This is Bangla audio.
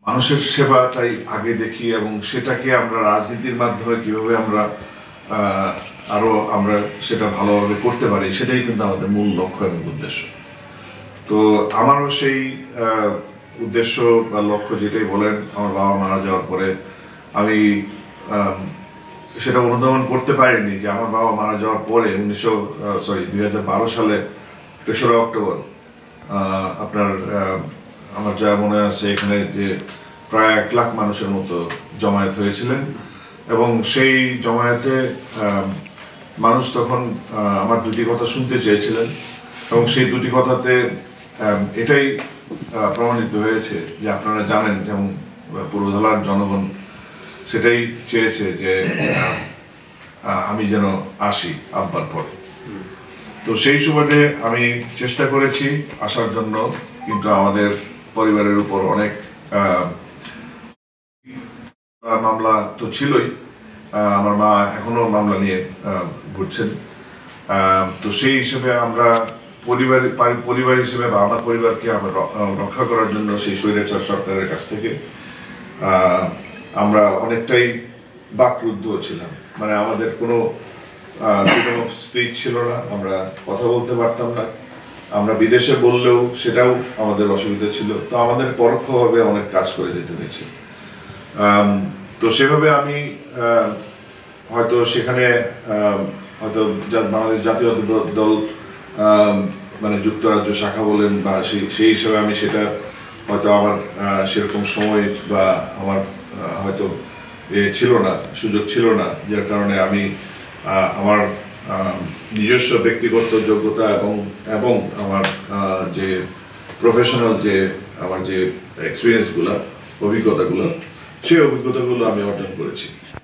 মানুষের সেবাটাই আগে দেখি এবং সেটাকে আমরা রাজনীতির মাধ্যমে কিভাবে আমরা আরো আমরা সেটা ভালোভাবে করতে পারি সেটাই কিন্তু আমাদের মূল লক্ষ্য এবং উদ্দেশ্য। তো আমারও সেই উদ্দেশ্য বা লক্ষ্য যেটাই বলেন, আমার বাবা মারা যাওয়ার পরে আমি সেটা অনুধাবন করতে পারিনি যে আমার বাবা মারা যাওয়ার পরে 2012 সালে 3রা অক্টোবর আপনার আমার যা মনে আছে এখানে যে প্রায় 1 লাখ মানুষের মতো জমায়েত হয়েছিলেন এবং সেই জমায়েতে মানুষ তখন আমার দুটি কথা শুনতে চেয়েছিলেন এবং সেই দুটি কথাতে এটাই প্রমাণিত হয়েছে যে আপনারা জানেন এবং পূর্বধলার জনগণ সেটাই চেয়েছে যে আমি যেন আসি আব্বার পরে। তো সেই সুবাদে আমি চেষ্টা করেছি আসার জন্য, কিন্তু আমাদের পরিবারের উপর অনেক মামলা তো ছিলই, আমার মা এখনো মামলা নিয়ে ঘুরছেন। তো সেই হিসেবে আমরা পরিবার হিসেবে বা আমার পরিবারকে আমরা রক্ষা করার জন্য সেই স্বৈরাচার সরকারের কাছ থেকে আমরা অনেকটাই বাকরুদ্ধ ছিলাম। মানে আমাদের কোনো ফ্রিডম অফ স্পিচ ছিল না, আমরা কথা বলতে পারতাম না, আমরা বিদেশে বললেও সেটাও আমাদের অসুবিধা ছিল। তো আমাদের পরোক্ষভাবে অনেক কাজ করে যেতে হয়েছে। তো সেভাবে আমি হয়তো সেখানে হয়তো বাংলাদেশ জাতীয় দল মানে যুক্তরাজ্য শাখা বলেন বা সেই হিসাবে আমি সেটা হয়তো আমার সেরকম সময় বা আমার হয়তো ছিল না, সুযোগ ছিল না, যার কারণে আমি আমার নিজস্ব ব্যক্তিগত যোগ্যতা এবং আমার যে প্রফেশনাল যে আমার যে এক্সপিরিয়েন্সগুলো, অভিজ্ঞতাগুলো, সেই অভিজ্ঞতাগুলো আমি অর্জন করেছি।